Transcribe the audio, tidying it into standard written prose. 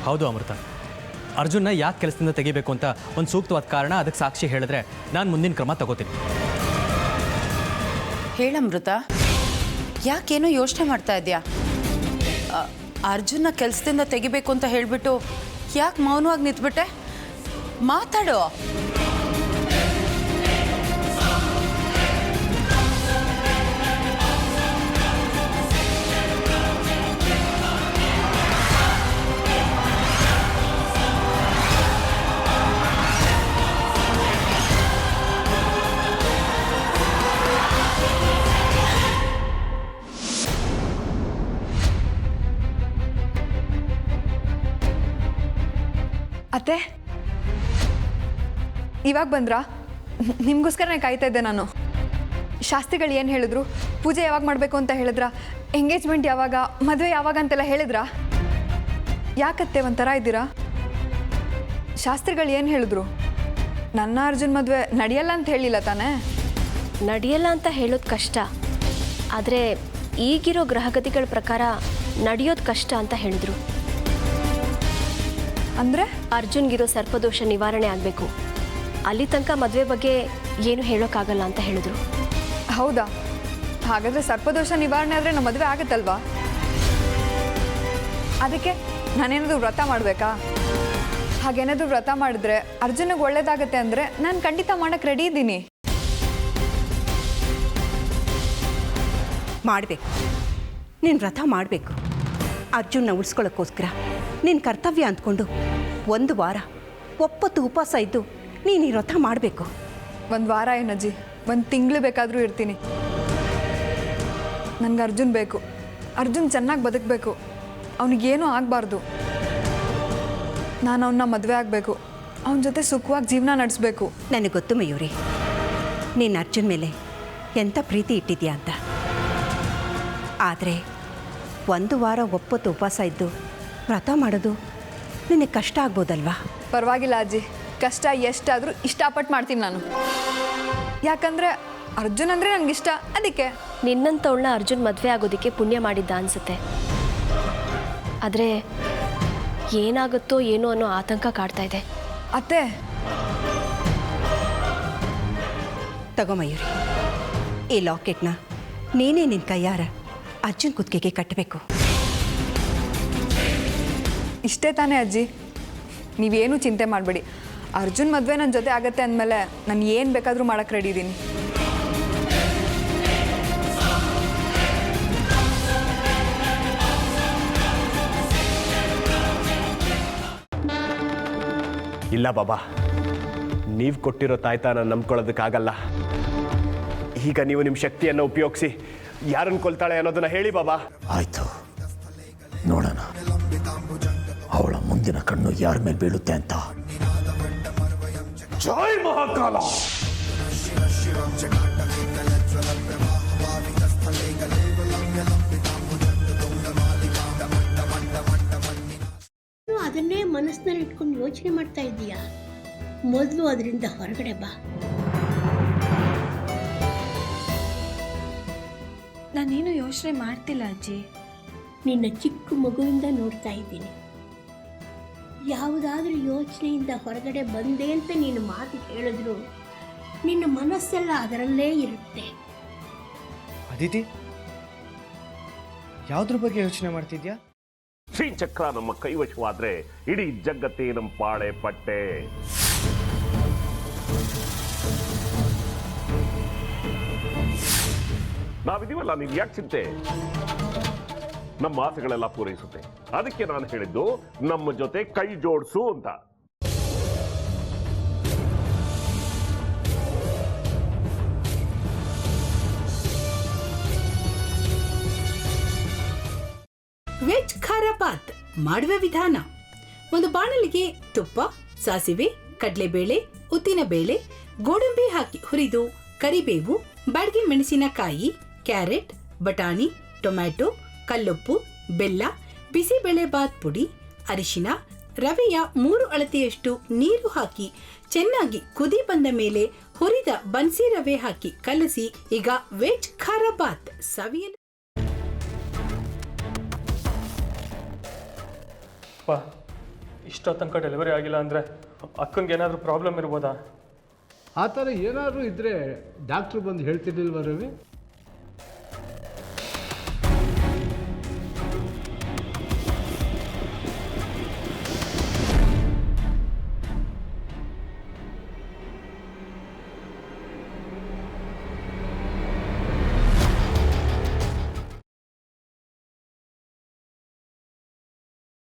ಹೌದು ಅಮೃತ, ಅರ್ಜುನ್ನ ಯಾಕೆ ಕೆಲಸದಿಂದ ತೆಗಿಬೇಕು ಅಂತ ಒಂದು ಸೂಕ್ತವಾದ ಕಾರಣ, ಅದಕ್ಕೆ ಸಾಕ್ಷಿ ಹೇಳಿದ್ರೆ ನಾನು ಮುಂದಿನ ಕ್ರಮ ತಗೋತೀನಿ. ಹೇಳಮೃತ, ಯಾಕೇನೋ ಯೋಚನೆ ಮಾಡ್ತಾ ಇದೆಯಾ? ಅರ್ಜುನ್ನ ಕೆಲಸದಿಂದ ತೆಗಿಬೇಕು ಅಂತ ಹೇಳಿಬಿಟ್ಟು ಯಾಕೆ ಮೌನವಾಗಿ ನಿಂತ್ಬಿಟ್ಟೆ? ಮಾತಾಡೋ. ಅತ್ತೆ, ಇವಾಗ ಬಂದ್ರಾ? ನಿಮಗೋಸ್ಕರನೇ ಕಾಯ್ತಾ ಇದ್ದೆ ನಾನು. ಶಾಸ್ತ್ರಿಗಳು ಏನು ಹೇಳಿದ್ರು? ಪೂಜೆ ಯಾವಾಗ ಮಾಡಬೇಕು ಅಂತ ಹೇಳಿದ್ರಾ? ಎಂಗೇಜ್ಮೆಂಟ್ ಯಾವಾಗ, ಮದುವೆ ಯಾವಾಗ ಅಂತೆಲ್ಲ ಹೇಳಿದ್ರಾ? ಯಾಕತ್ತೆ ಒಂಥರ ಇದ್ದೀರಾ? ಶಾಸ್ತ್ರಿಗಳು ಏನು ಹೇಳಿದ್ರು? ನನ್ನ ಅರ್ಜುನ್ ಮದುವೆ ನಡೆಯಲ್ಲ ಅಂತ ಹೇಳಿಲ್ಲ ತಾನೇ? ನಡೆಯಲ್ಲ ಅಂತ ಹೇಳೋದು ಕಷ್ಟ, ಆದರೆ ಈಗಿರೋ ಗ್ರಹಗತಿಗಳ ಪ್ರಕಾರ ನಡೆಯೋದು ಕಷ್ಟ ಅಂತ ಹೇಳಿದ್ರು. ಅಂದರೆ ಅರ್ಜುನ್ಗಿರೋ ಸರ್ಪದೋಷ ನಿವಾರಣೆ ಆಗಬೇಕು, ಅಲ್ಲಿ ತನಕ ಮದುವೆ ಬಗ್ಗೆ ಏನು ಹೇಳೋಕ್ಕಾಗಲ್ಲ ಅಂತ ಹೇಳಿದ್ರು. ಹೌದಾ? ಹಾಗಾದರೆ ಸರ್ಪದೋಷ ನಿವಾರಣೆ ಆದರೆ ನಮ್ಮ ಮದುವೆ ಆಗುತ್ತಲ್ವಾ? ಅದಕ್ಕೆ ನಾನೇನಾದರೂ ವ್ರತ ಮಾಡಬೇಕಾ? ಹಾಗೇನಾದರೂ ವ್ರತ ಮಾಡಿದ್ರೆ ಅರ್ಜುನಿಗೆ ಒಳ್ಳೇದಾಗತ್ತೆ ಅಂದರೆ ನಾನು ಖಂಡಿತ ಮಾಡೋಕ್ಕೆ ರೆಡಿ ಇದ್ದೀನಿ. ಮಾಡಬೇಕು, ನೀನು ವ್ರತ ಮಾಡಬೇಕು. ಅರ್ಜುನ್ನ ಉಳಿಸ್ಕೊಳ್ಳೋಕ್ಕೋಸ್ಕರ ನಿನ್ನ ಕರ್ತವ್ಯ ಅಂದ್ಕೊಂಡು 1 ವಾರ 9 ಉಪವಾಸ ಇದ್ದು ನೀನು ಈ ವ್ರತ ಮಾಡಬೇಕು. 1 ವಾರ ಏನಜ್ಜಿ, 1 ತಿಂಗಳು ಬೇಕಾದರೂ ಇರ್ತೀನಿ. ನನಗೆ ಅರ್ಜುನ್ ಬೇಕು. ಅರ್ಜುನ್ ಚೆನ್ನಾಗಿ ಬದುಕಬೇಕು, ಅವನಿಗೇನೂ ಆಗಬಾರ್ದು. ನಾನು ಅವನ್ನ ಮದುವೆ ಆಗಬೇಕು, ಅವನ ಜೊತೆ ಸುಖವಾಗಿ ಜೀವನ ನಡೆಸಬೇಕು. ನನಗೆ ಗೊತ್ತು ಮಯೂರಿ, ನೀನು ಅರ್ಜುನ್ ಮೇಲೆ ಎಂಥ ಪ್ರೀತಿ ಇಟ್ಟಿದ್ಯಾ ಅಂತ. ಆದರೆ 1 ವಾರ 9 ಉಪವಾಸ ಇದ್ದು ವ್ರತ ಮಾಡೋದು ನಿನಗೆ ಕಷ್ಟ ಆಗ್ಬೋದಲ್ವಾ? ಪರವಾಗಿಲ್ಲ ಅಜ್ಜಿ, ಕಷ್ಟ ಎಷ್ಟಾದರೂ ಇಷ್ಟಪಟ್ಟು ಮಾಡ್ತೀನಿ ನಾನು. ಯಾಕಂದರೆ ಅರ್ಜುನ್ ಅಂದರೆ ನನಗಿಷ್ಟ, ಅದಕ್ಕೆ. ನಿನ್ನಂಥವಳನ್ನ ಅರ್ಜುನ್ ಮದುವೆ ಆಗೋದಕ್ಕೆ ಪುಣ್ಯ ಮಾಡಿದ್ದ ಅನಿಸುತ್ತೆ. ಆದರೆ ಏನಾಗುತ್ತೋ ಏನೋ ಅನ್ನೋ ಆತಂಕ ಕಾಡ್ತಾ ಇದೆ. ಅತ್ತೆ, ತಗೋ ಮಯೂರಿ, ಈ ಲಾಕೆಟ್ನ ನೀನೇ ನಿನ್ನ ಕೈಯಾರ ಅರ್ಜುನ್ ಕುತ್ತಿಗೆಗೆ ಕಟ್ಟಬೇಕು. ಇಷ್ಟೇ ತಾನೇ ಅಜ್ಜಿ? ನೀವೇನು ಚಿಂತೆ ಮಾಡಬೇಡಿ. ಅರ್ಜುನ್ ಮದುವೆ ನನ್ನ ಜೊತೆ ಆಗತ್ತೆ ಅಂದಮೇಲೆ ನಾನು ಏನು ಬೇಕಾದರೂ ಮಾಡೋಕ್ಕೆ ರೆಡಿ ಇದ್ದೀನಿ. ಇಲ್ಲ ಬಾಬಾ, ನೀವು ಕೊಟ್ಟಿರೋ ತಾಯ್ತಾನ ನಂಬ್ಕೊಳ್ಳೋದಕ್ಕಾಗಲ್ಲ. ಈಗ ನೀವು ನಿಮ್ಮ ಶಕ್ತಿಯನ್ನು ಉಪಯೋಗಿಸಿ ಯಾರನ್ನು ಕೊಲ್ತಾಳೆ ಅನ್ನೋದನ್ನ ಹೇಳಿ ಬಾಬಾ. ಆಯ್ತು, ನೋಡೋಣ ಅವಳ ಮುಂದಿನ ಕಣ್ಣು ಯಾರ ಮೇಲೆ ಬೀಳುತ್ತೆ ಅಂತ. ಜೈ ಮಹಾಕಾಲ. ಅದನ್ನೇ ಮನಸ್ಸಿನಲ್ಲಿ ಇಟ್ಕೊಂಡು ಯೋಚನೆ ಮಾಡ್ತಾ ಇದ್ದೀಯಾ? ಮೊದಲು ಅದರಿಂದ ಹೊರಗಡೆ ಬಾ. ನಾನೇನು ಯೋಚನೆ ಮಾಡ್ತಿಲ್ಲ ಅಜ್ಜಿ. ನಿನ್ನ ಚಿಕ್ಕ ಮಗುವಿಂದ ನೋಡ್ತಾ ಇದ್ದೀನಿ. ಯಾವುದಾದ್ರೂ ಯೋಚನೆಯಿಂದ ಹೊರಗಡೆ ಬಂದೆ ಅಂತ ನೀನು ಮಾತು ಹೇಳಿದ್ರು ನಿನ್ನ ಮನಸ್ಸೆಲ್ಲ ಅದರಲ್ಲೇ ಇರುತ್ತೆ. ಅದಿತಿ, ಯಾವುದ್ರ ಬಗ್ಗೆ ಯೋಚನೆ ಮಾಡ್ತಿದ್ಯಾ? ಶ್ರೀಚಕ್ರ ನಮ್ಮ ಕೈವಶವಾದ್ರೆ ಇಡೀ ಜಗತ್ತೇ ನಮ್ಮ ಪಾಳೆ ಪಟ್ಟೆ. ನಾವಿದೀವಲ್ಲ, ನೀವು ಯಾಕೆ ಚಿಂತೆ? ನಮ್ಮ ಆಸೆಗಳೆಲ್ಲ ಪೂರೈಸುತ್ತೆ. ಅದಕ್ಕೆ ನಾನು ಹೇಳಿದ್ದು ನಮ್ಮ ಜೊತೆ ಕೈ ಜೋಡಿಸು ಅಂತ. ವೆಜ್ ಖಾರ ಬಾತ್ ಮಾಡುವ ವಿಧಾನ: ಒಂದು ಬಾಣಲಿಗೆ ತುಪ್ಪ, ಸಾಸಿವೆ, ಕಡಲೆಬೇಳೆ, ಉದ್ದಿನಬೇಳೆ, ಗೋಡಂಬಿ ಹಾಕಿ ಹುರಿದು ಕರಿಬೇವು, ಬಾಡಿಗೆ ಮೆಣಸಿನಕಾಯಿ, ಕ್ಯಾರೆಟ್, ಬಟಾಣಿ, ಟೊಮ್ಯಾಟೊ, ಕಲ್ಲುಪ್ಪು, ಬೆಲ್ಲ, ಬಿಸಿಬೇಳೆ ಬಾತ್ ಪುಡಿ, ಅರಿಶಿನ, ರವೆಯ 3 ಅಳತೆಯಷ್ಟು ನೀರು ಹಾಕಿ ಚೆನ್ನಾಗಿ ಕುದಿ ಬಂದ ಮೇಲೆ ಹುರಿದ ಬನ್ಸಿ ರವೆ ಹಾಕಿ ಕಲಸಿ. ಈಗ ವೆಜ್ ಖಾರ ಬಾತ್ ಸವಿಯಲು. ಇಷ್ಟೋ ತನಕ ಡೆಲಿವರಿ ಆಗಿಲ್ಲ ಅಂದರೆ ಅಕ್ಕಂಗೆ ಏನಾದರೂ ಪ್ರಾಬ್ಲಮ್ ಇರ್ಬೋದಾ? ಆ ಥರ ಏನಾದರೂ ಇದ್ದರೆ ಡಾಕ್ಟ್ರು ಬಂದು ಹೇಳ್ತಿರ್ಲಿಲ್ವ ರವಿ?